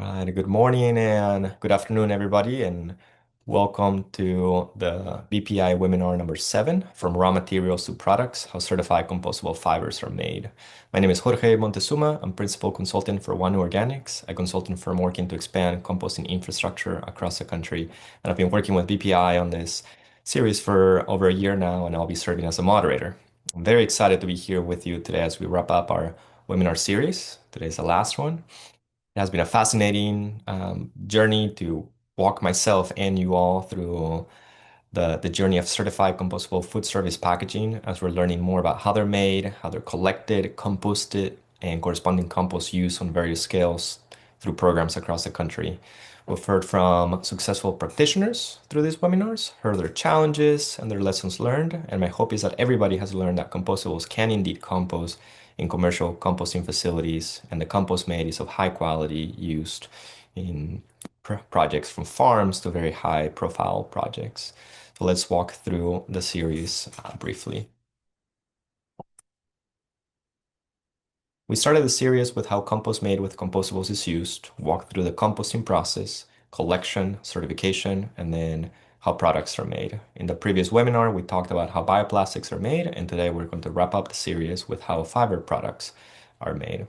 Right, good morning and good afternoon, everybody, and welcome to the BPI webinar number 7 from raw materials to products, how certified compostable fibers are made. My name is Jorge Montezuma. I'm principal consultant for One Organics, a consulting firm working to expand composting infrastructure across the country. And I've been working with BPI on this series for over a year now, and I'll be serving as a moderator. I'm very excited to be here with you today as we wrap up our webinar series. Today's the last one. It has been a fascinating journey to walk myself and you all through the journey of certified compostable food service packaging as we're learning more about how they're made, how they're collected, composted, and corresponding compost use on various scales through programs across the country. We've heard from successful practitioners through these webinars, heard their challenges and their lessons learned, and my hope is that everybody has learned that compostables can indeed compost in commercial composting facilities, and the compost made is of high quality, used in projects from farms to very high profile projects. So let's walk through the series briefly. We started the series with how compost made with compostables is used, walked through the composting process, collection, certification, and then how products are made. In the previous webinar, we talked about how bioplastics are made, and today we're going to wrap up the series with how fiber products are made.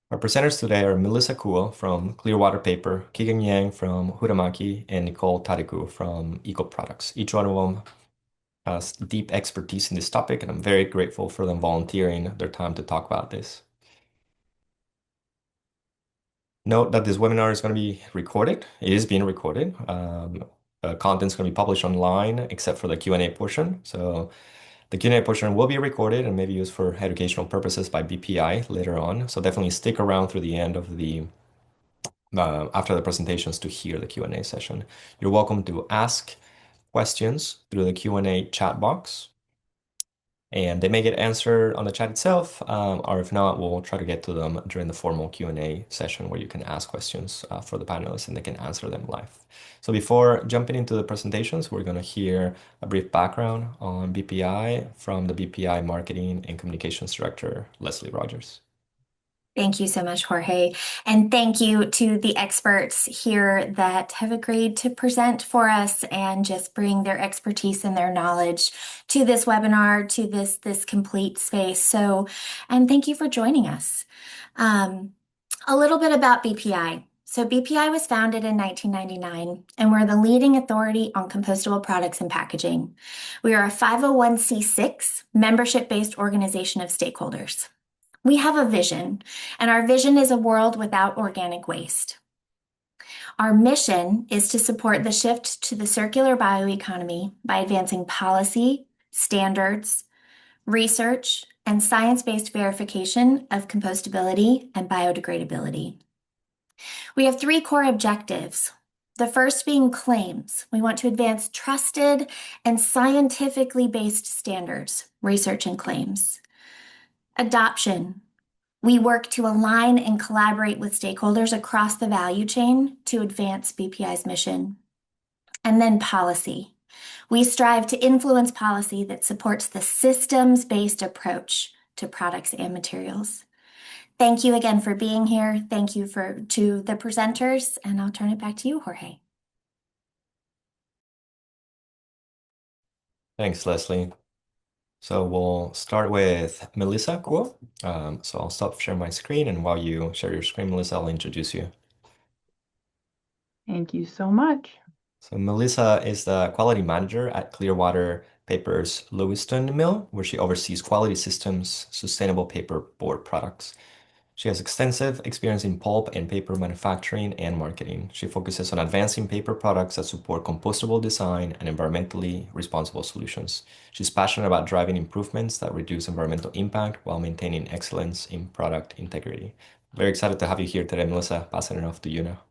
Our presenters today are Melissa Kuo from Clearwater Paper, Keegan Yang from Huhtamaki, and Nicole Tariku from Eco Products. Each one of them has deep expertise in this topic, and I'm very grateful for them volunteering their time to talk about this. Note that this webinar is going to be recorded. It is being recorded. The content's going to be published online except for the Q&A portion. So the Q&A portion will be recorded and maybe used for educational purposes by BPI later on. So definitely stick around through the end of the after the presentations to hear the Q&A session. You're welcome to ask questions through the Q&A chat box, and they may get answered on the chat itself, or if not, we'll try to get to them during the formal Q&A session where you can ask questions for the panelists and they can answer them live. So before jumping into the presentations, we're going to hear a brief background on BPI from the BPI Marketing and Communications Director, Leslie Rogers. Thank you so much, Jorge. And thank you to the experts here that have agreed to present for us and just bring their expertise and their knowledge to this webinar, to this complete space. And thank you for joining us. A little bit about BPI. So BPI was founded in 1999, and we're the leading authority on compostable products and packaging. We are a 501c6 membership-based organization of stakeholders. We have a vision, and our vision is a world without organic waste. Our mission is to support the shift to the circular bioeconomy by advancing policy, standards, research, and science-based verification of compostability and biodegradability. We have 3 core objectives. The first being claims. We want to advance trusted and scientifically based standards, research and claims. Adoption. We work to align and collaborate with stakeholders across the value chain to advance BPI's mission. And then policy. We strive to influence policy that supports the systems-based approach to products and materials. Thank you again for being here. Thank you to the presenters, and I'll turn it back to you, Jorge. Thanks, Leslie. So we'll start with Melissa Kuo. So I'll stop sharing my screen, and while you share your screen, Melissa, I'll introduce you. Thank you so much. So Melissa is the quality manager at Clearwater Paper's Lewiston Mill, where she oversees quality systems, sustainable paper board products. She has extensive experience in pulp and paper manufacturing and marketing. She focuses on advancing paper products that support compostable design and environmentally responsible solutions. She's passionate about driving improvements that reduce environmental impact while maintaining excellence in product integrity. Very excited to have you here today, Melissa. Passing it off to you now.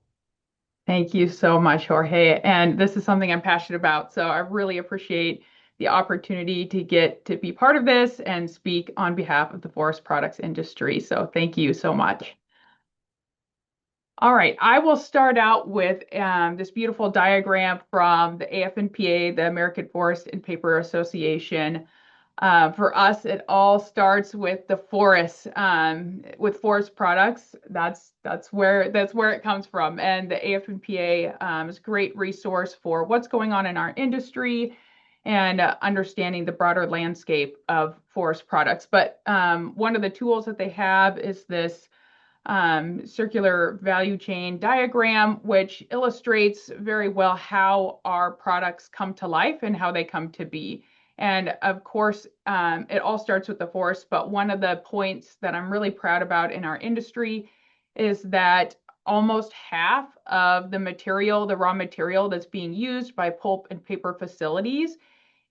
Thank you so much, Jorge. And this is something I'm passionate about. So I really appreciate the opportunity to get to be part of this and speak on behalf of the forest products industry. So thank you so much. All right, I will start out with this beautiful diagram from the AFNPA, the American Forest and Paper Association. For us, it all starts with the forest, with forest products. That's where it comes from. And the AFNPA is a great resource for what's going on in our industry and understanding the broader landscape of forest products. But one of the tools that they have is this circular value chain diagram, which illustrates very well how our products come to life and how they come to be. And of course, it all starts with the forest, but one of the points that I'm really proud about in our industry is that almost half of the material, the raw material that's being used by pulp and paper facilities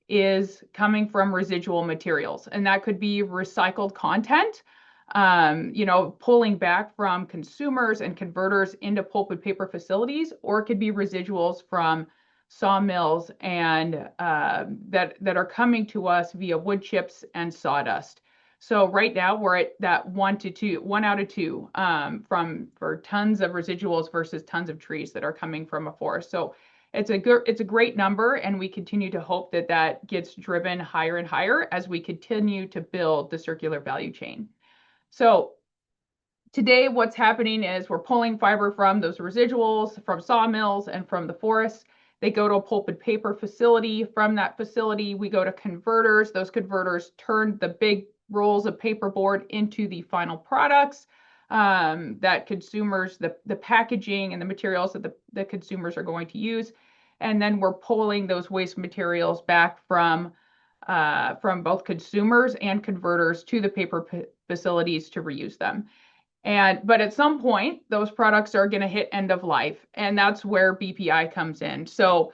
is coming from residual materials. And that could be recycled content, pulling back from consumers and converters into pulp and paper facilities, or it could be residuals from sawmills and that are coming to us via wood chips and sawdust. So right now we're at that 1 out of 2 for tons of residuals versus tons of trees that are coming from a forest. So it's a great number, and we continue to hope that that gets driven higher and higher as we continue to build the circular value chain. So today what's happening is we're pulling fiber from those residuals, from sawmills and from the forests. They go to a pulp and paper facility. From that facility, we go to converters. Those converters turn the big rolls of paperboard into the final products that consumers, the packaging and the materials that the consumers are going to use. And then we're pulling those waste materials back from both consumers and converters to the paper facilities to reuse them. But at some point, those products are going to hit end of life, and that's where BPI comes in. So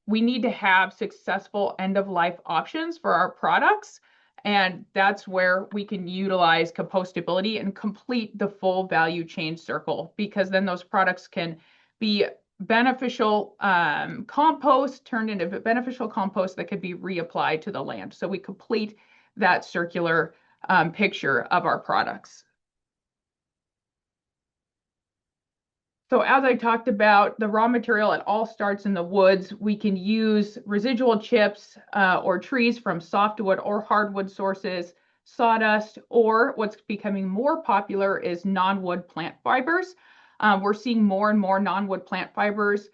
we need to have successful end of life options for our products. And that's where we can utilize compostability and complete the full value chain circle, because then those products can be beneficial compost turned into beneficial compost that could be reapplied to the land. So we complete that circular picture of our products. So as I talked about, the raw material, it all starts in the woods. We can use residual chips or trees from softwood or hardwood sources, sawdust, or what's becoming more popular is non-wood plant fibers. We're seeing more and more non-wood plant fibers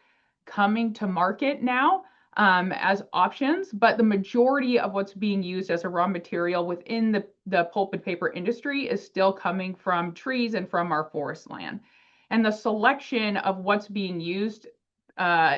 coming to market now as options, but the majority of what's being used as a raw material within the pulp and paper industry is still coming from trees and from our forest land. And the selection of what's being used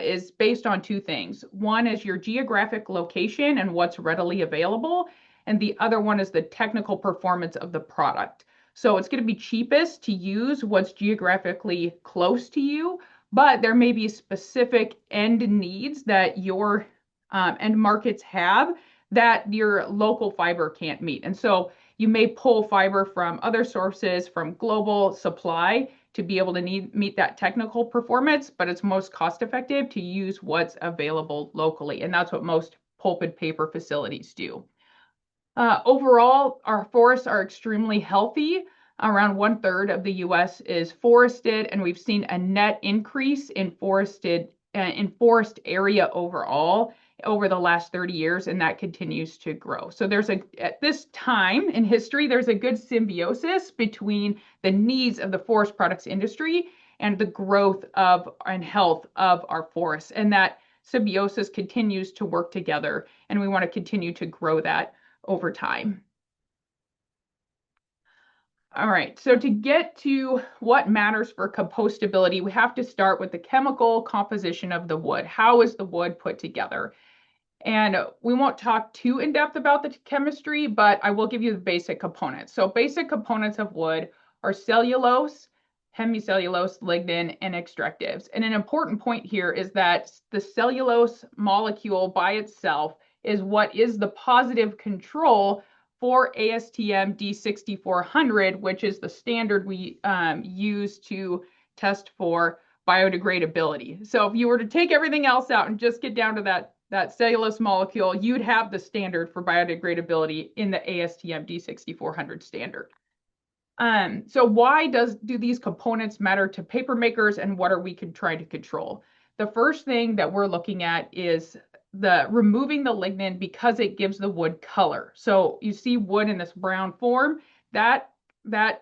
is based on 2 things. One is your geographic location and what's readily available, and the other one is the technical performance of the product. So it's going to be cheapest to use what's geographically close to you, but there may be specific end needs that your end markets have that your local fiber can't meet. And so you may pull fiber from other sources, from global supply, to be able to meet that technical performance, but it's most cost effective to use what's available locally. And that's what most pulp and paper facilities do. Overall, our forests are extremely healthy. Around 1/3 of the US is forested, and we've seen a net increase in forest area overall over the last 30 years, and that continues to grow. So at this time in history, there's a good symbiosis between the needs of the forest products industry and the growth and health of our forests. And that symbiosis continues to work together, and we want to continue to grow that over time. All right, so to get to what matters for compostability, we have to start with the chemical composition of the wood. How is the wood put together? And we won't talk too in depth about the chemistry, but I will give you the basic components. So basic components of wood are cellulose, hemicellulose, lignin, and extractives. And an important point here is that the cellulose molecule by itself is what is the positive control for ASTM D6400, which is the standard we use to test for biodegradability. So if you were to take everything else out and just get down to that cellulose molecule, you'd have the standard for biodegradability in the ASTM D6400 standard. So why do these components matter to paper makers, and what are we trying to control? The first thing that we're looking at is the removing the lignin because it gives the wood color. So you see wood in this brown form, that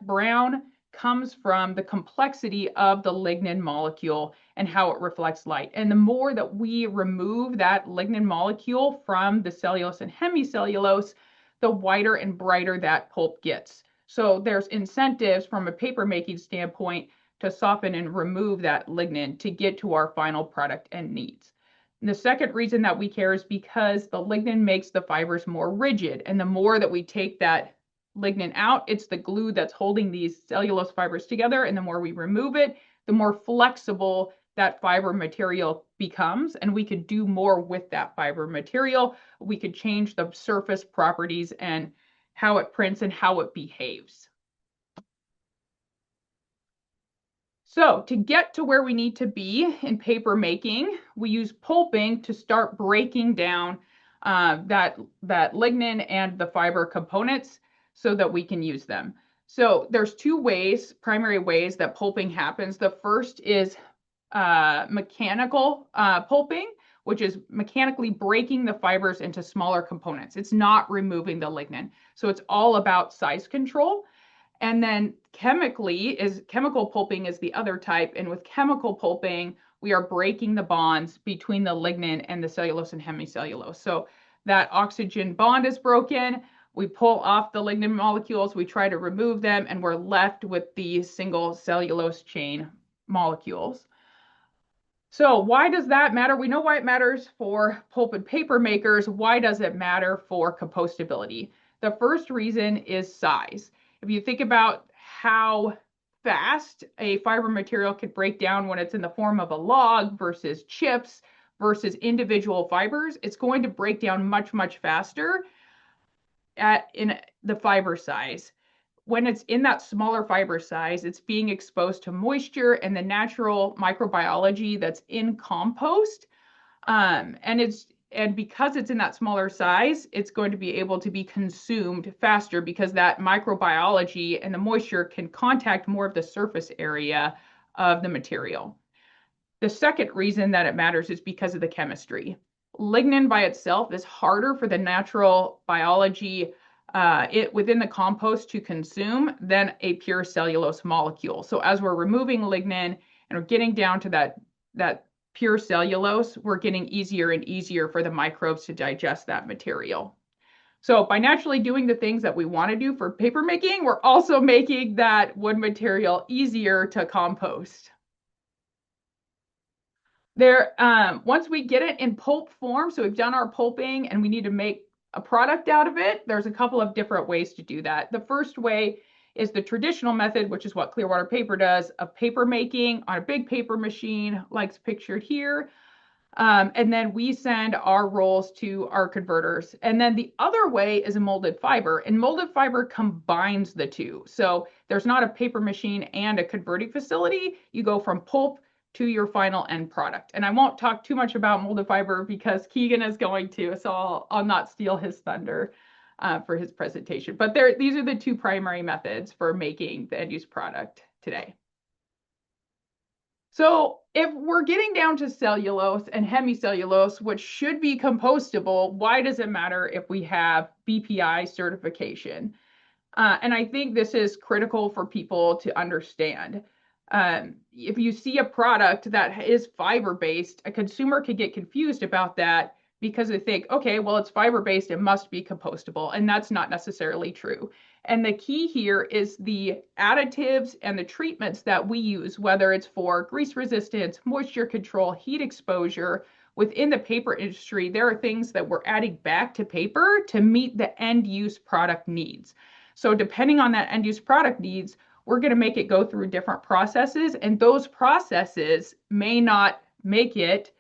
brown comes from the complexity of the lignin molecule and how it reflects light. And the more that we remove that lignin molecule from the cellulose and hemicellulose, the whiter and brighter that pulp gets. So there's incentives from a paper making standpoint to soften and remove that lignin to get to our final product and needs. And the second reason that we care is because the lignin makes the fibers more rigid. And the more that we take that lignin out, it's the glue that's holding these cellulose fibers together. And the more we remove it, the more flexible that fiber material becomes. And we could do more with that fiber material. We could change the surface properties and how it prints and how it behaves. So to get to where we need to be in paper making, we use pulping to start breaking down that lignin and the fiber components so that we can use them. So there's two ways, primary ways that pulping happens. The first is mechanical pulping, which is mechanically breaking the fibers into smaller components. It's not removing the lignin. So it's all about size control. And then chemical pulping is the other type. And with chemical pulping, we are breaking the bonds between the lignin and the cellulose and hemicellulose. So that oxygen bond is broken. We pull off the lignin molecules, we try to remove them, and we're left with the single cellulose chain molecules. So why does that matter? We know why it matters for pulp and paper makers. Why does it matter for compostability? The first reason is size. If you think about how fast a fiber material could break down when it's in the form of a log versus chips versus individual fibers, it's going to break down much, much faster in the fiber size. When it's in that smaller fiber size, it's being exposed to moisture and the natural microbiology that's in compost. And because it's in that smaller size, it's going to be able to be consumed faster because that microbiology and the moisture can contact more of the surface area of the material. The second reason that it matters is because of the chemistry. Lignin by itself is harder for the natural biology within the compost to consume than a pure cellulose molecule. So as we're removing lignin and we're getting down to that pure cellulose, we're getting easier and easier for the microbes to digest that material. So by naturally doing the things that we want to do for paper making, we're also making that wood material easier to compost. Once we get it in pulp form, so we've done our pulping and we need to make a product out of it, there's a couple of different ways to do that. The first way is the traditional method, which is what Clearwater Paper does, of paper making on a big paper machine, like pictured here. And then we send our rolls to our converters. And then the other way is a molded fiber, and molded fiber combines the two. So there's not a paper machine and a converting facility. You go from pulp to your final end product. And I won't talk too much about molded fiber because Keegan is going to, so I'll not steal his thunder for his presentation. But these are the two primary methods for making the end-use product today. So if we're getting down to cellulose and hemicellulose, which should be compostable, why does it matter if we have BPI certification? And I think this is critical for people to understand. If you see a product that is fiber-based, a consumer could get confused about that because they think, okay, well, it's fiber-based, it must be compostable. And that's not necessarily true. And the key here is the additives and the treatments that we use, whether it's for grease resistance, moisture control, heat exposure. Within the paper industry, there are things that we're adding back to paper to meet the end-use product needs. So depending on that end-use product needs, we're going to make it go through different processes, and those processes may not make it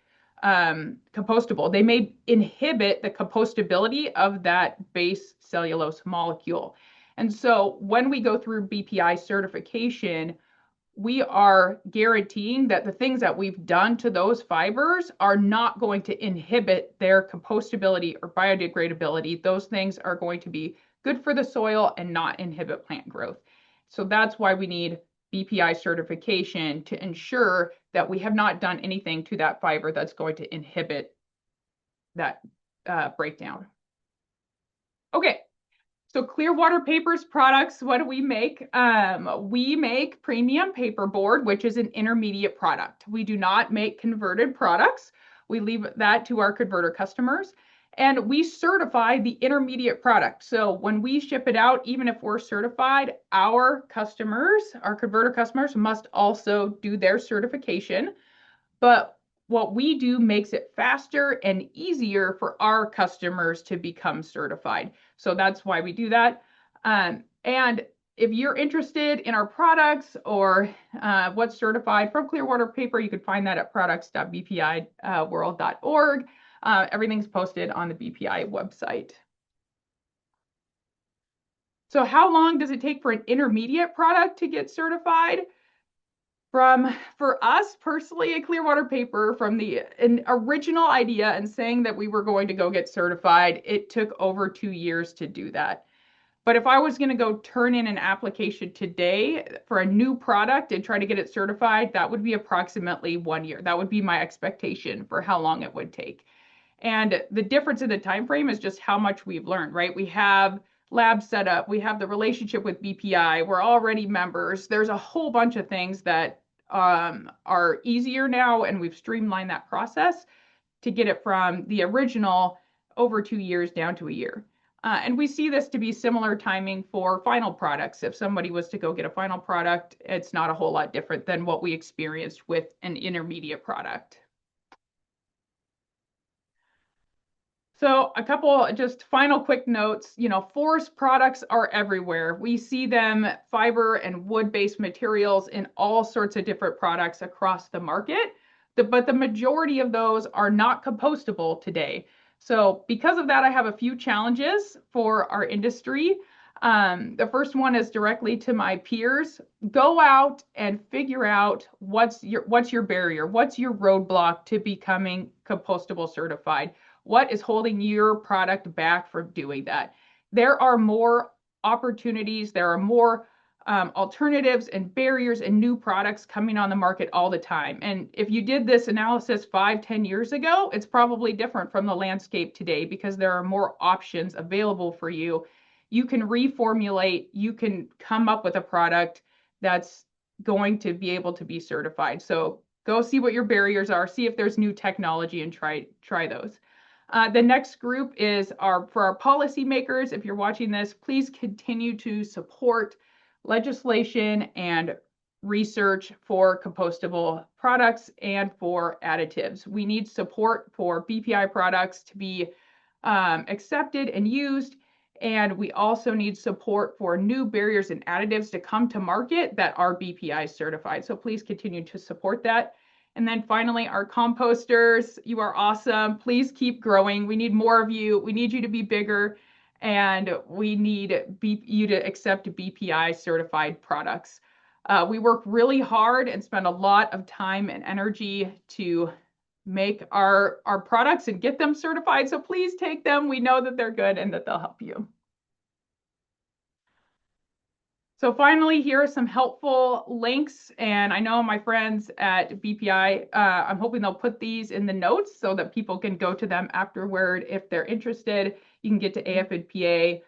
compostable. They may inhibit the compostability of that base cellulose molecule. And so when we go through BPI certification, we are guaranteeing that the things that we've done to those fibers are not going to inhibit their compostability or biodegradability. Those things are going to be good for the soil and not inhibit plant growth. So that's why we need BPI certification to ensure that we have not done anything to that fiber that's going to inhibit that breakdown. Okay, so Clearwater Papers products, what do we make? We make premium paperboard, which is an intermediate product. We do not make converted products. We leave that to our converter customers. And we certify the intermediate product. So when we ship it out, even if we're certified, our customers, our converter customers, must also do their certification. But what we do makes it faster and easier for our customers to become certified. So that's why we do that. And if you're interested in our products or what's certified from Clearwater Paper, you can find that at products.bpiworld.org. Everything's posted on the BPI website. So how long does it take for an intermediate product to get certified? For us personally at Clearwater Paper, from an original idea and saying that we were going to go get certified, it took over 2 years to do that. But if I was going to go turn in an application today for a new product and try to get it certified, that would be approximately 1 year. That would be my expectation for how long it would take. And the difference in the time frame is just how much we've learned, right? We have lab set up, we have the relationship with BPI, we're already members. There's a whole bunch of things that are easier now, and we've streamlined that process to get it from the original over 2 years down to a year. And we see this to be similar timing for final products. If somebody was to go get a final product, it's not a whole lot different than what we experienced with an intermediate product. So a couple just final quick notes. Forest products are everywhere. We see them fiber and wood-based materials in all sorts of different products across the market. But the majority of those are not compostable today. So because of that, I have a few challenges for our industry. The first one is directly to my peers. Go out and figure out what's your barrier, what's your roadblock to becoming compostable certified. What is holding your product back from doing that? There are more opportunities, there are more alternatives and barriers and new products coming on the market all the time. And if you did this analysis 5-10 years ago, it's probably different from the landscape today because there are more options available for you. You can reformulate, you can come up with a product that's going to be able to be certified. So go see what your barriers are, see if there's new technology and try those. The next group is for our policymakers. If you're watching this, please continue to support legislation and research for compostable products and for additives. We need support for BPI products to be accepted and used, and we also need support for new barriers and additives to come to market that are BPI certified. So please continue to support that. And then finally, our composters, you are awesome. Please keep growing. We need more of you. We need you to be bigger, and we need you to accept BPI certified products. We work really hard and spend a lot of time and energy to make our products and get them certified. So please take them. We know that they're good and that they'll help you. So finally, here are some helpful links. And I know my friends at BPI, I'm hoping they'll put these in the notes so that people can go to them afterward if they're interested. You can get to AF&PA,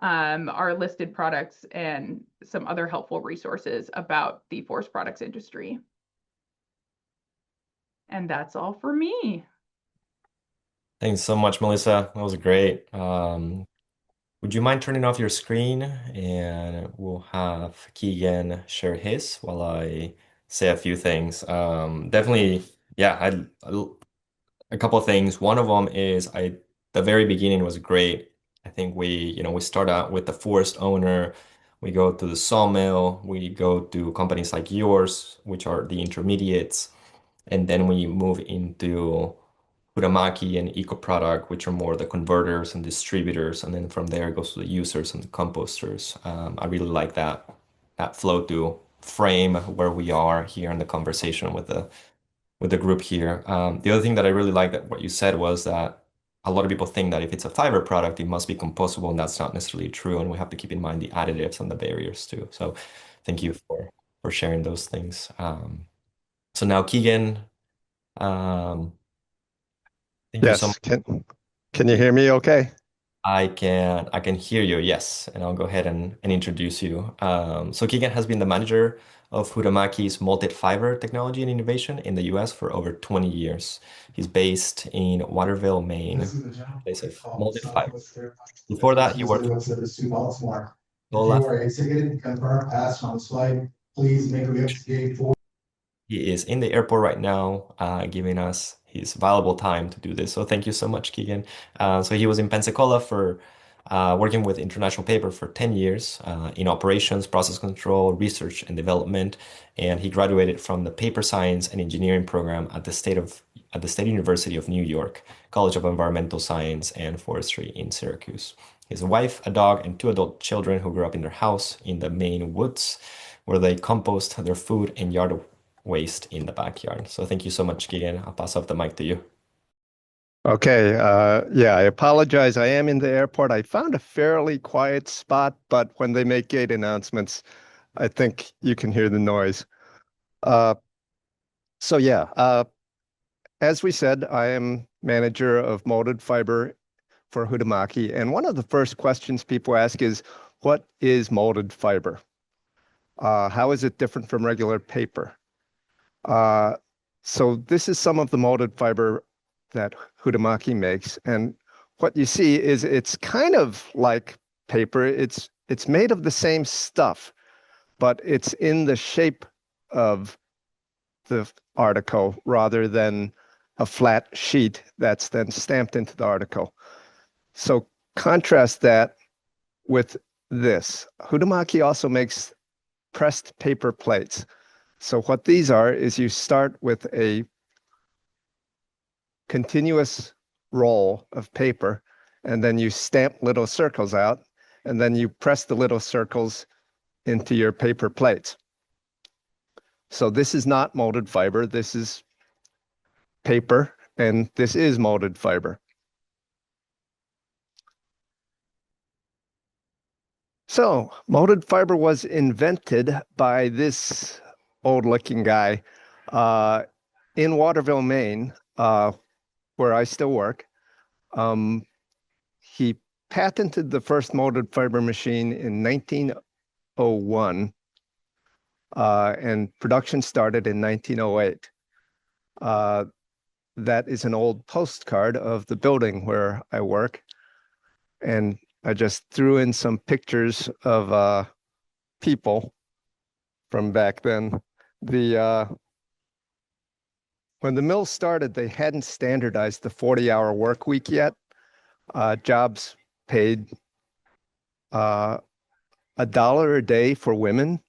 our listed products, and some other helpful resources about the forest products industry. And that's all for me. Thanks so much, Melissa. That was great. Would you mind turning off your screen and we'll have Keegan share his while I say a few things. Definitely, yeah, a couple of things. One of them is the very beginning was great. I think we start out with the forest owner, we go to the sawmill, we go to companies like yours, which are the intermediates, and then we move into Huhtamaki and Eco Product, which are more the converters and distributors, and then from there it goes to the users and the composters. I really like that flow to frame where we are here in the conversation with the group here. The other thing that I really like that what you said was that a lot of people think that if it's a fiber product, it must be compostable, and that's not necessarily true. And we have to keep in mind the additives and the barriers too. So thank you for sharing those things. So now Keegan, thank you so Yes, much. Can you hear me okay? I can hear you, yes, and I'll go ahead and introduce you. So Keegan has been the manager of Huhtamaki's molded fiber technology and innovation in the US for over 20 years. He's based in Waterville, Maine, This is a gentleman place of called molded fiber. Southwest Clearwater. Before that, he This worked for is to Baltimore. If Cola. you are a ticketed, confirmed pass on this flight, please make a way up to gate 4. He is in the airport right now, giving us his valuable time to do this. So thank you so much, Keegan. So he was in Pensacola for working with International Paper for 10 years in operations, process control, research, and development. And he graduated from the Paper Science and Engineering program at the State University of New York, College of Environmental Science and Forestry in Syracuse. He has a wife, a dog, and two adult children who grew up in their house in the Maine woods, where they compost their food and yard waste in the backyard. So thank you so much, Keegan. I'll pass off the mic to you. Okay, yeah, I apologize. I am in the airport. I found a fairly quiet spot, but when they make gate announcements, I think you can hear the noise. Uh, so yeah, as we said, I am manager of molded fiber for Huhtamaki, and one of the first questions people ask is, what is molded fiber? How is it different from regular paper? Uh, so this is some of the molded fiber that Huhtamaki makes. And what you see is it's kind of like paper. It's made of the same stuff, but it's in the shape of the article rather than a flat sheet that's then stamped into the article. So contrast that with this. Huhtamaki also makes pressed paper plates. So what these are is you start with a continuous roll of paper, and then you stamp little circles out, and then you press the little circles into your paper plates. So this is not molded fiber, this is paper, and this is molded fiber. So molded fiber was invented by this old-looking guy in Waterville, Maine, where I still work. He patented the first molded fiber machine in 1901, and production started in 1908. That is an old postcard of the building where I work, and I just threw in some pictures of people from back then. When the mill started, they hadn't standardized the 40-hour work week yet. Jobs paid $1 a day for women,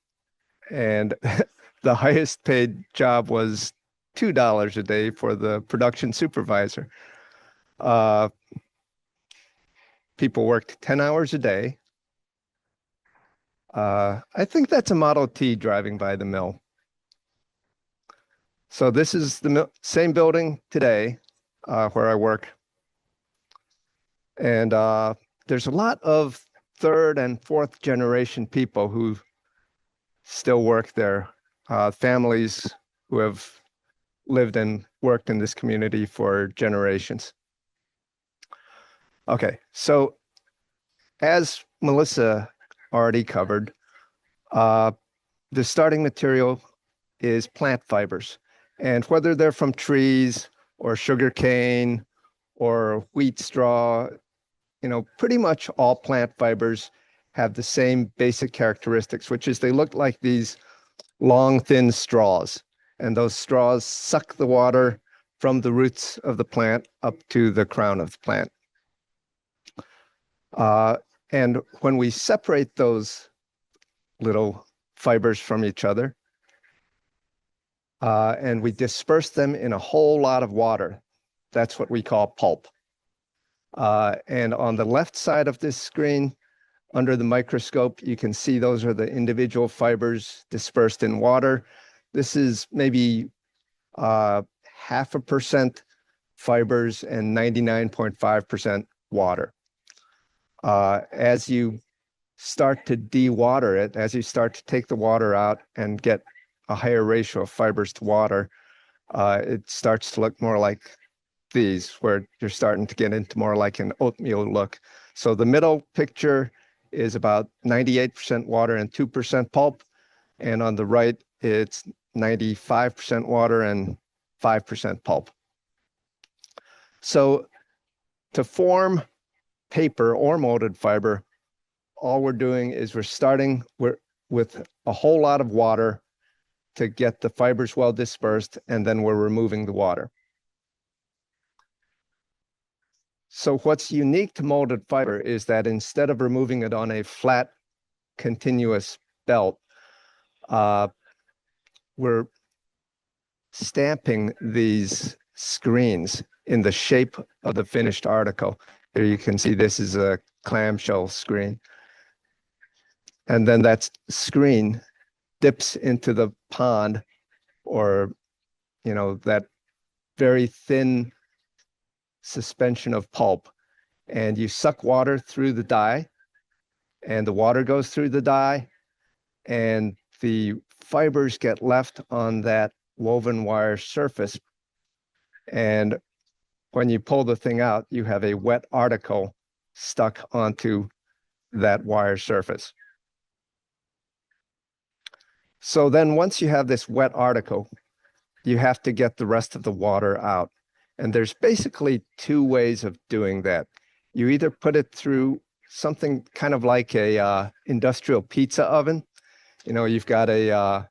and the highest paid job was $2 a day for the production supervisor. People worked 10 hours a day. I think that's a Model T driving by the mill. So this is the same building today where I work. And there's a lot of third and fourth generation people who still work there, families who have lived and worked in this community for generations. Okay, so as Melissa already covered, the starting material is plant fibers. And whether they're from trees or sugar cane or wheat straw, pretty much all plant fibers have the same basic characteristics, which is they look like these long, thin straws. And those straws suck the water from the roots of the plant up to the crown of the plant. And when we separate those little fibers from each other, and we disperse them in a whole lot of water, that's what we call pulp. And on the left side of this screen, under the microscope, you can see those are the individual fibers dispersed in water. This is maybe 0.5% fibers and 99.5% water. As you start to dewater it, as you start to take the water out and get a higher ratio of fibers to water, it starts to look more like these, where you're starting to get into more like an oatmeal look. So the middle picture is about 98% water and 2% pulp. And on the right, it's 95% water and 5% pulp. So to form paper or molded fiber, all we're doing is we're starting with a whole lot of water to get the fibers well dispersed, and then we're removing the water. So what's unique to molded fiber is that instead of removing it on a flat, continuous belt, we're stamping these screens in the shape of the finished article. Here you can see this is a clamshell screen. And then that screen dips into the pond, or, that very thin suspension of pulp. And you suck water through the dye, and the water goes through the dye, and the fibers get left on that woven wire surface. And when you pull the thing out, you have a wet article stuck onto that wire surface. So then once you have this wet article, you have to get the rest of the water out. And there's basically two ways of doing that. You either put it through something kind of like a industrial pizza oven. You've got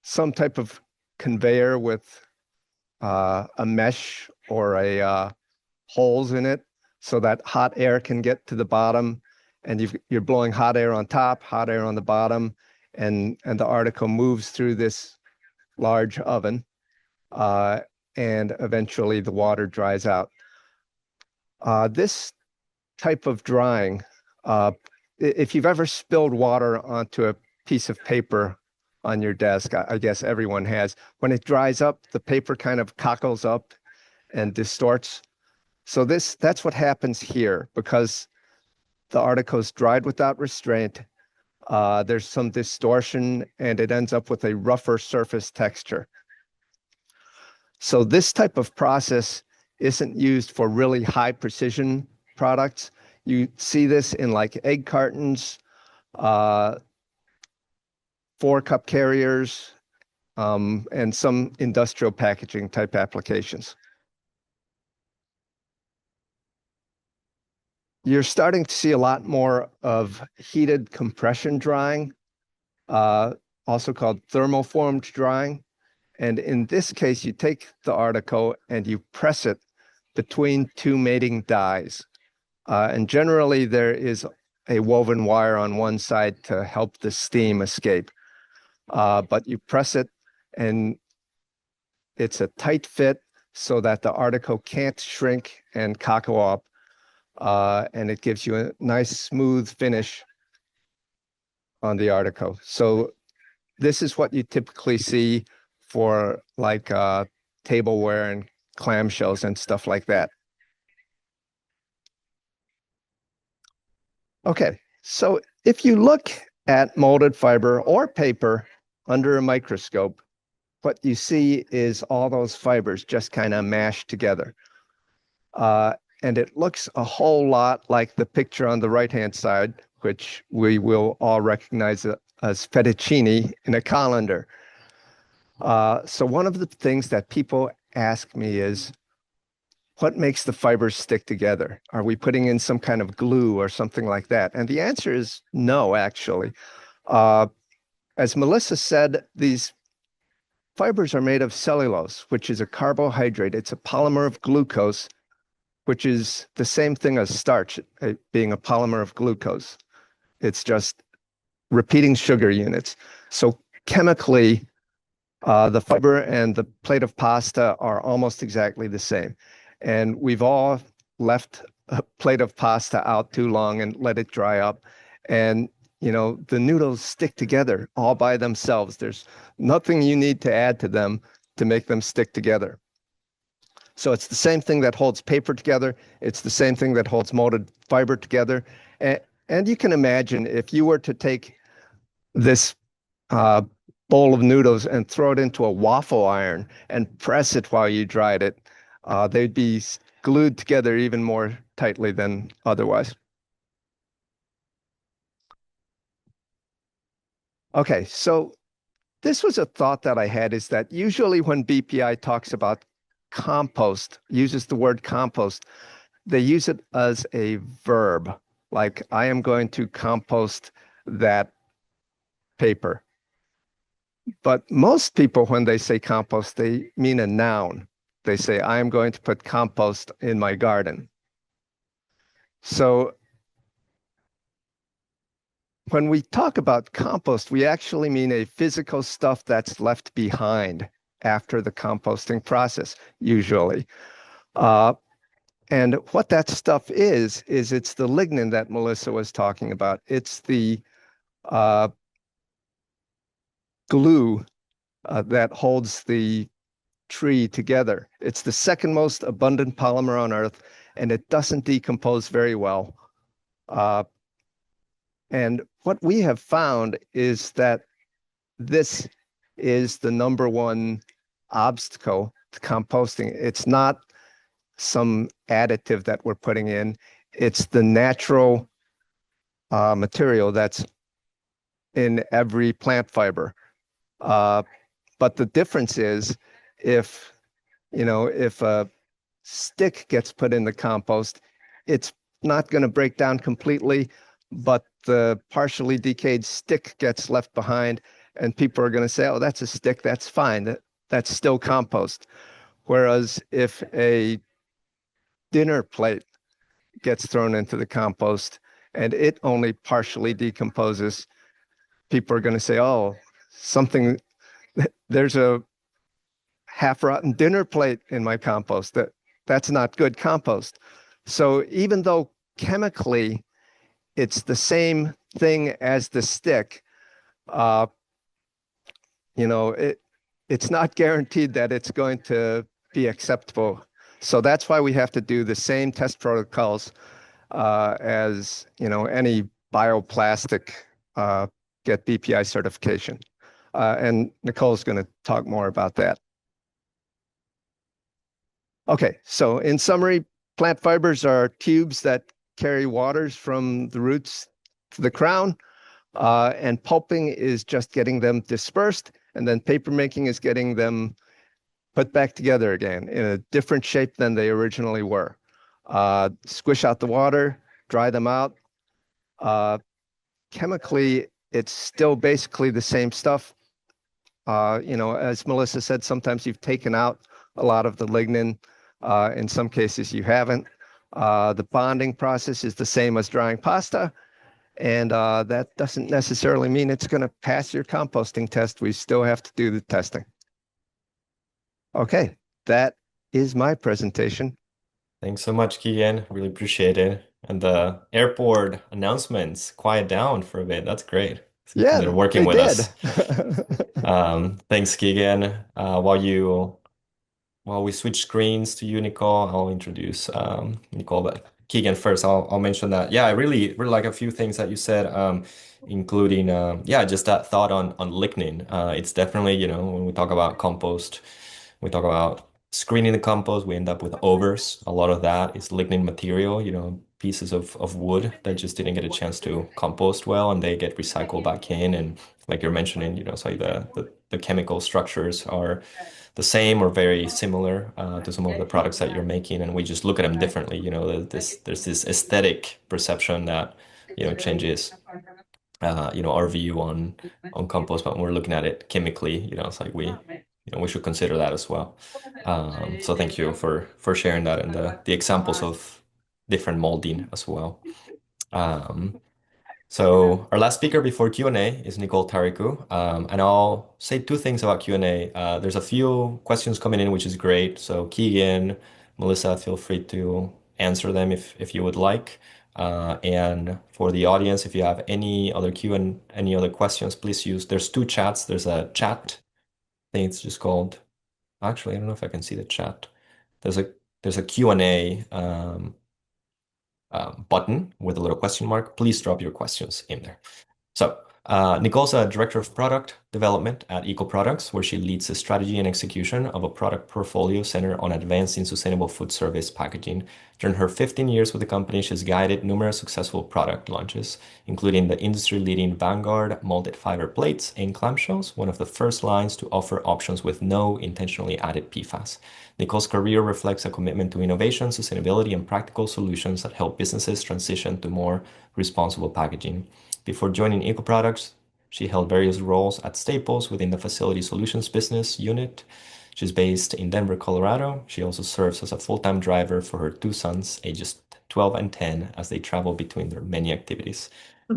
some type of conveyor with a mesh or a holes in it so that hot air can get to the bottom, and you're blowing hot air on top, hot air on the bottom, and the article moves through this large oven, and eventually the water dries out. This type of drying, if you've ever spilled water onto a piece of paper on your desk, I guess everyone has, when it dries up, the paper kind of cockles up and distorts. So that's what happens here, because the article is dried without restraint. There's some distortion, and it ends up with a rougher surface texture. So this type of process isn't used for really high precision products. You see this in like egg cartons, 4-cup carriers, and some industrial packaging type applications. You're starting to see a lot more of heated compression drying, also called thermoformed drying. And in this case, you take the article and you press it between two mating dies. And generally, there is a woven wire on one side to help the steam escape. But you press it, and it's a tight fit so that the article can't shrink and cockle up. And it gives you a nice smooth finish on the article. So this is what you typically see for like tableware and clamshells and stuff like that. Okay, so if you look at molded fiber or paper under a microscope, what you see is all those fibers just kind of mashed together. And it looks a whole lot like the picture on the right-hand side, which we will all recognize as fettuccine in a colander. So one of the things that people ask me is, what makes the fibers stick together? Are we putting in some kind of glue or something like that? And the answer is no, actually. As Melissa said, these fibers are made of cellulose, which is a carbohydrate. It's a polymer of glucose, which is the same thing as starch, being a polymer of glucose. It's just repeating sugar units. So chemically, the fiber and the plate of pasta are almost exactly the same. And we've all left a plate of pasta out too long and let it dry up. And, the noodles stick together all by themselves. There's nothing you need to add to them to make them stick together. So it's the same thing that holds paper together. It's the same thing that holds molded fiber together. And you can imagine if you were to take this bowl of noodles and throw it into a waffle iron and press it while you dried it, they'd be glued together even more tightly than otherwise. Okay, so this was a thought that I had, is that usually when BPI talks about compost, uses the word compost, they use it as a verb, like I am going to compost that paper. But most people, when they say compost, they mean a noun. They say, I am going to put compost in my garden. So when we talk about compost, we actually mean a physical stuff that's left behind after the composting process, usually. Uh, and what that stuff is it's the lignin that Melissa was talking about. It's the uh, glue that holds the tree together. It's the second most abundant polymer on Earth, and it doesn't decompose very well. Uh, and what we have found is that this is the number one obstacle to composting. It's not some additive that we're putting in. It's the natural material that's in every plant fiber. But the difference is if, if a stick gets put in the compost, it's not going to break down completely, but the partially decayed stick gets left behind, and people are going to say, oh, that's a stick, that's fine, that's still compost. Whereas if a dinner plate gets thrown into the compost and it only partially decomposes, people are going to say, oh, there's a half rotten dinner plate in my compost. That's not good compost. So even though chemically it's the same thing as the stick, uh, it's not guaranteed that it's going to be acceptable. So that's why we have to do the same test protocols as any bioplastic get BPI certification. And Nicole's going to talk more about that. Okay, so in summary, plant fibers are tubes that carry waters from the roots to the crown, and pulping is just getting them dispersed, and then paper making is getting them put back together again in a different shape than they originally were. Squish out the water, dry them out. Chemically, it's still basically the same stuff. As Melissa said, sometimes you've taken out a lot of the lignin. In some cases, you haven't. The bonding process is the same as drying pasta, and that doesn't necessarily mean it's going to pass your composting test. We still have to do the testing. Okay, that is my presentation. Thanks so much, Keegan. Really appreciate it. And the airport announcements quiet down for a bit. That's great. Yeah, They're working they with did. us. Thanks, Keegan. While we switch screens to you, Nicole, I'll introduce Nicole, but Keegan first. I'll mention that. Yeah, I really like a few things that you said, including just that thought on lignin. It's definitely, when we talk about compost, we talk about screening the compost, we end up with overs. A lot of that is lignin material, pieces of wood that just didn't get a chance to compost well, and they get recycled back in. And like you're mentioning, so the chemical structures are the same or very similar to some of the products that you're making, and we just look at them differently. There's this aesthetic perception that changes our view on compost, but when we're looking at it chemically, it's like we should consider that as well. So thank you for sharing that, and the examples of different molding as well. So our last speaker before Q&A is Nicole Tariku, and I'll say two things about Q&A. There's a few questions coming in, which is great. So Keegan, Melissa, feel free to answer them if you would like. And for the audience, if you have any other any other questions, please use. There's two chats. There's a chat. I think it's just called. Actually, I don't know if I can see the chat. There's a Q&A button with a little question mark. Please drop your questions in there. So Nicole's a director of product development at Eco Products, where she leads the strategy and execution of a product portfolio centered on advancing sustainable food service packaging. During her 15 years with the company, she's guided numerous successful product launches, including the industry-leading Vanguard molded fiber plates and clamshells, one of the first lines to offer options with no intentionally added PFAS. Nicole's career reflects a commitment to innovation, sustainability, and practical solutions that help businesses transition to more responsible packaging. Before joining Eco Products, she held various roles at Staples within the Facility Solutions business unit. She's based in Denver, Colorado. She also serves as a full-time driver for her two sons, ages 12 and 10, as they travel between their many activities.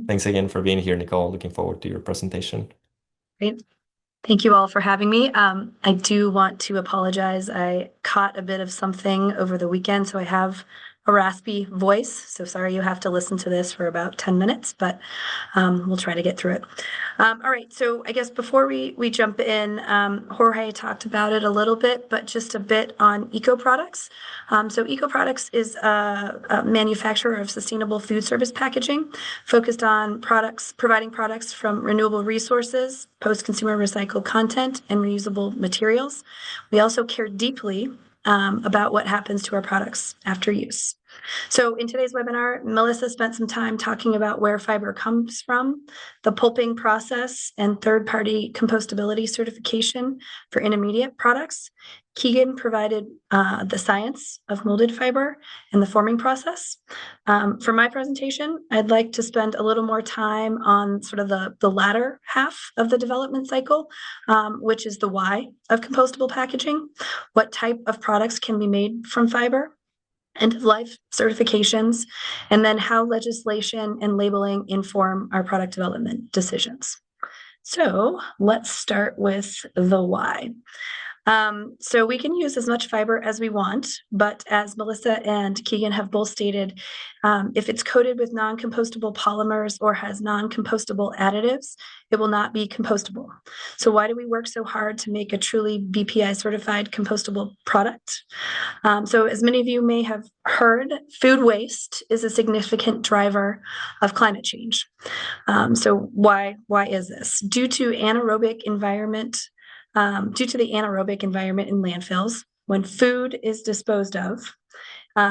Thanks again for being here, Nicole. Looking forward to your presentation. Great. Thank you all for having me. I do want to apologize. I caught a bit of something over the weekend, so I have a raspy voice. So sorry you have to listen to this for about 10 minutes, but we'll try to get through it. All right, so I guess before we jump in, Jorge talked about it a little bit, but just a bit on Eco Products. So Eco Products is a manufacturer of sustainable food service packaging focused on providing products from renewable resources, post-consumer recycled content, and reusable materials. We also care deeply about what happens to our products after use. So in today's webinar, Melissa spent some time talking about where fiber comes from, the pulping process, and third-party compostability certification for intermediate products. Keegan provided the science of molded fiber and the forming process. For my presentation, I'd like to spend a little more time on sort of the latter half of the development cycle, which is the why of compostable packaging, what type of products can be made from fiber, end-of-life certifications, and then how legislation and labeling inform our product development decisions. So let's start with the why. So we can use as much fiber as we want, but as Melissa and Keegan have both stated, if it's coated with non-compostable polymers or has non-compostable additives, it will not be compostable. So why do we work so hard to make a truly BPI certified compostable product? So as many of you may have heard, food waste is a significant driver of climate change. So why is this? Due to the anaerobic environment in landfills, when food is disposed of,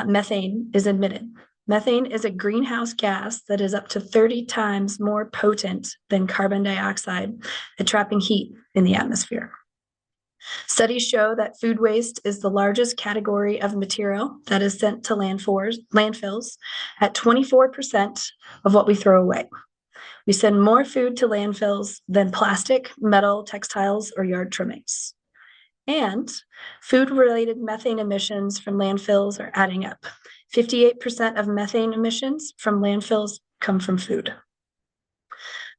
methane is emitted. Methane is a greenhouse gas that is up to 30 times more potent than carbon dioxide at trapping heat in the atmosphere. Studies show that food waste is the largest category of material that is sent to landfills at 24% of what we throw away. We send more food to landfills than plastic, metal, textiles, or yard trimmings. And food-related methane emissions from landfills are adding up. 58% of methane emissions from landfills come from food.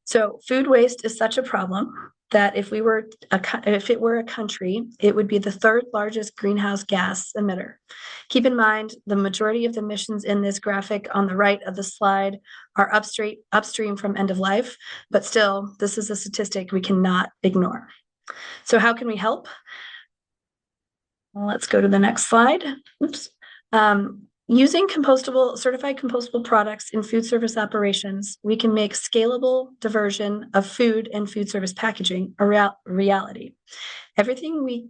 So food waste is such a problem that if it were a country, it would be the third largest greenhouse gas emitter. Keep in mind, the majority of the emissions in this graphic on the right of the slide are upstream from end of life, but still, this is a statistic we cannot ignore. So how can we help? Well, let's go to the next slide. Oops. Using certified compostable products in food service operations, we can make scalable diversion of food and food service packaging a reality. Everything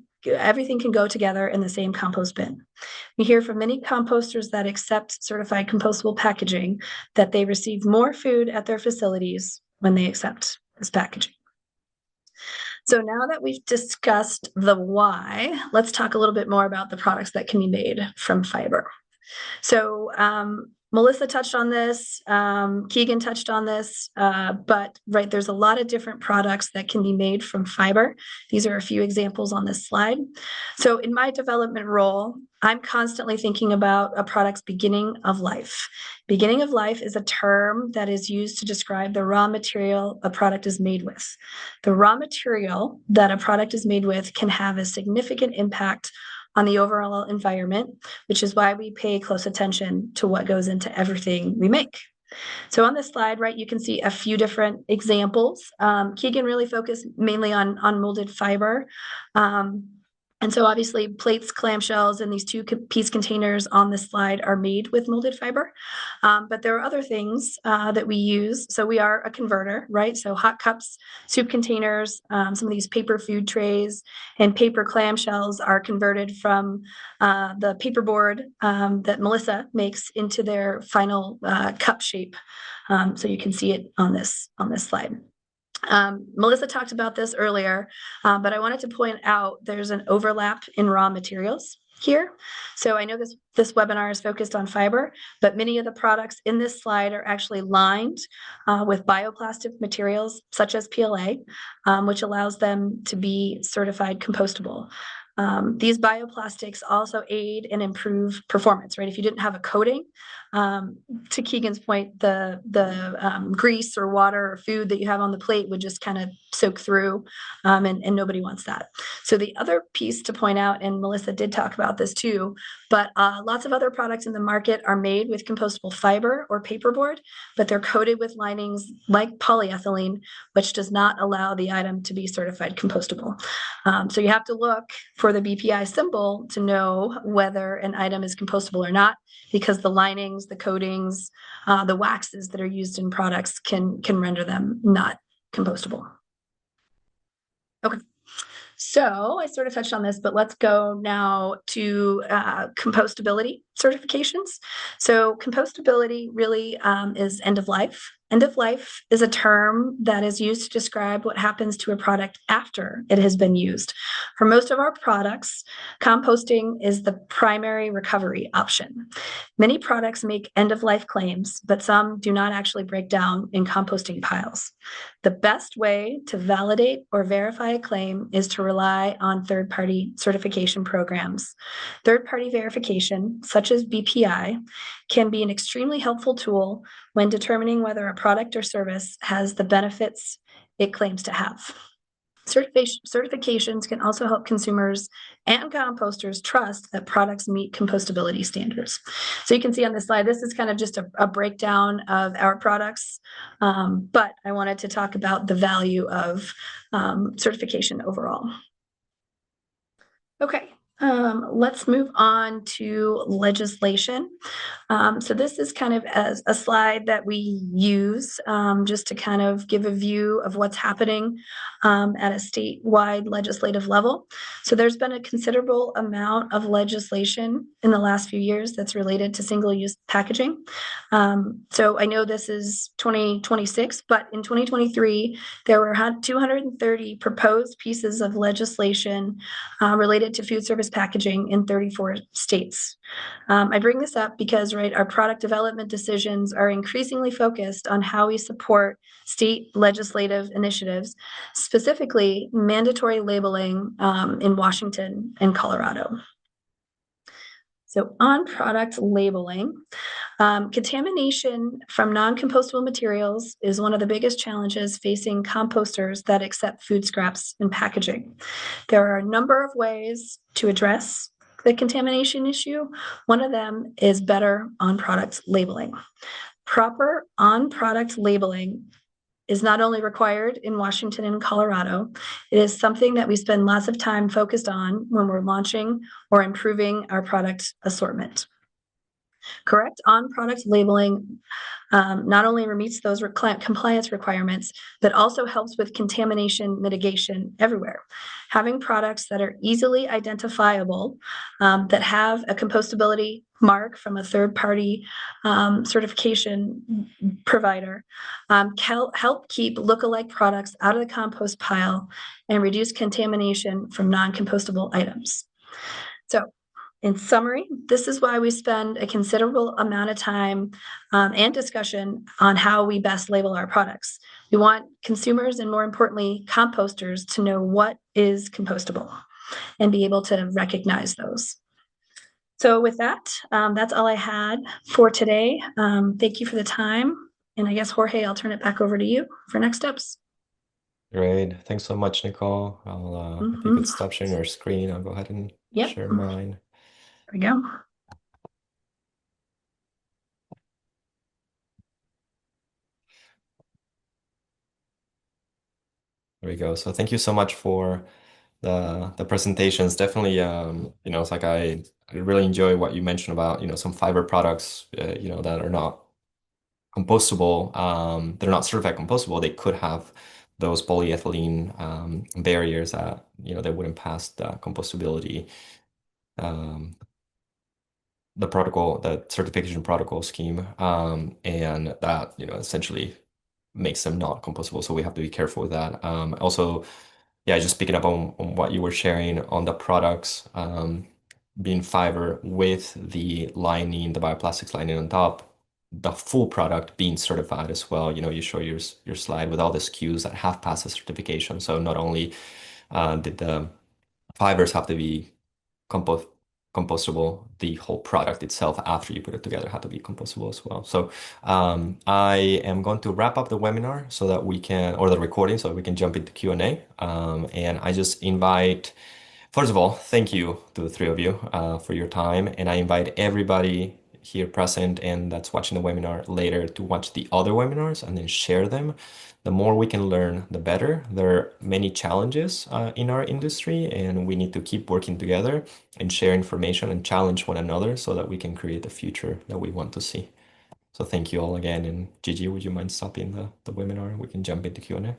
can go together in the same compost bin. We hear from many composters that accept certified compostable packaging that they receive more food at their facilities when they accept this packaging. So now that we've discussed the why, let's talk a little bit more about the products that can be made from fiber. So Melissa touched on this, Keegan touched on this, but there's a lot of different products that can be made from fiber. These are a few examples on this slide. So in my development role, I'm constantly thinking about a product's beginning of life. Beginning of life is a term that is used to describe the raw material a product is made with. The raw material that a product is made with can have a significant impact on the overall environment, which is why we pay close attention to what goes into everything we make. So on this slide, you can see a few different examples. Keegan really focused mainly on molded fiber. And so obviously plates, clamshells, and these two-piece containers on this slide are made with molded fiber. But there are other things that we use. So we are a converter, right? So hot cups, soup containers, some of these paper food trays, and paper clamshells are converted from the paperboard that Melissa makes into their final cup shape. So you can see it on this slide. Melissa talked about this earlier, but I wanted to point out there's an overlap in raw materials here. So I know this webinar is focused on fiber, but many of the products in this slide are actually lined with bioplastic materials such as PLA, which allows them to be certified compostable. These bioplastics also aid and improve performance, right? If you didn't have a coating, to Keegan's point, the grease or water or food that you have on the plate would just kind of soak through, and nobody wants that. So the other piece to point out, and Melissa did talk about this too, but lots of other products in the market are made with compostable fiber or paperboard, but they're coated with linings like polyethylene, which does not allow the item to be certified compostable. So you have to look for the BPI symbol to know whether an item is compostable or not, because the linings, the coatings, the waxes that are used in products can render them not compostable. Okay. So I sort of touched on this, but let's go now to compostability certifications. So compostability really is end of life. End of life is a term that is used to describe what happens to a product after it has been used. For most of our products, composting is the primary recovery option. Many products make end of life claims, but some do not actually break down in composting piles. The best way to validate or verify a claim is to rely on third-party certification programs. Third-party verification, such as BPI, can be an extremely helpful tool when determining whether a product or service has the benefits it claims to have. Certifications can also help consumers and composters trust that products meet compostability standards. So you can see on this slide, this is kind of just a breakdown of our products, but I wanted to talk about the value of certification overall. Okay. Let's move on to legislation. So this is kind of a slide that we use just to kind of give a view of what's happening at a statewide legislative level. So there's been a considerable amount of legislation in the last few years that's related to single-use packaging. So I know this is 2026, but in 2023, there were 230 proposed pieces of legislation related to food service packaging in 34 states. I bring this up because, right, our product development decisions are increasingly focused on how we support state legislative initiatives, specifically mandatory labeling in Washington and Colorado. So on product labeling, contamination from non-compostable materials is one of the biggest challenges facing composters that accept food scraps and packaging. There are a number of ways to address the contamination issue. One of them is better on-product labeling. Proper on-product labeling is not only required in Washington and Colorado, it is something that we spend lots of time focused on when we're launching or improving our product assortment. Correct on-product labeling not only meets those compliance requirements, but also helps with contamination mitigation everywhere. Having products that are easily identifiable, that have a compostability mark from a third-party certification provider, help keep lookalike products out of the compost pile and reduce contamination from non-compostable items. So, in summary, this is why we spend a considerable amount of time and discussion on how we best label our products. We want consumers and, more importantly, composters to know what is compostable and be able to recognize those. So with that, that's all I had for today. Thank you for the time. And I guess, Jorge, I'll turn it back over to you for next steps. Great. Thanks so much, Nicole. If you could stop sharing your screen, I'll go ahead and share mine. There we go. There we go. So thank you so much for the presentations. Definitely, it's like I really enjoy what you mentioned about, some fiber products, that are not compostable. They're not certified compostable. They could have those polyethylene barriers that, they wouldn't pass the compostability, um, the protocol, the certification protocol scheme, and that, essentially makes them not compostable. So we have to be careful with that. Also, yeah, just picking up on what you were sharing on the products, being fiber with the lining, the bioplastics lining on top, the full product being certified as well. You show your slide with all the SKUs that have passed the certification. So not only did the fibers have to be compost compostable, the whole product itself after you put it together had to be compostable as well. So I am going to wrap up the webinar so that we can, or the recording, so that we can jump into Q&A. And I just invite, first of all, thank you to the three of you for your time. And I invite everybody here present and that's watching the webinar later to watch the other webinars and then share them. The more we can learn, the better. There are many challenges in our industry, and we need to keep working together and share information and challenge one another so that we can create the future that we want to see. So thank you all again. And Gigi, would you mind stopping the webinar? We can jump into Q&A.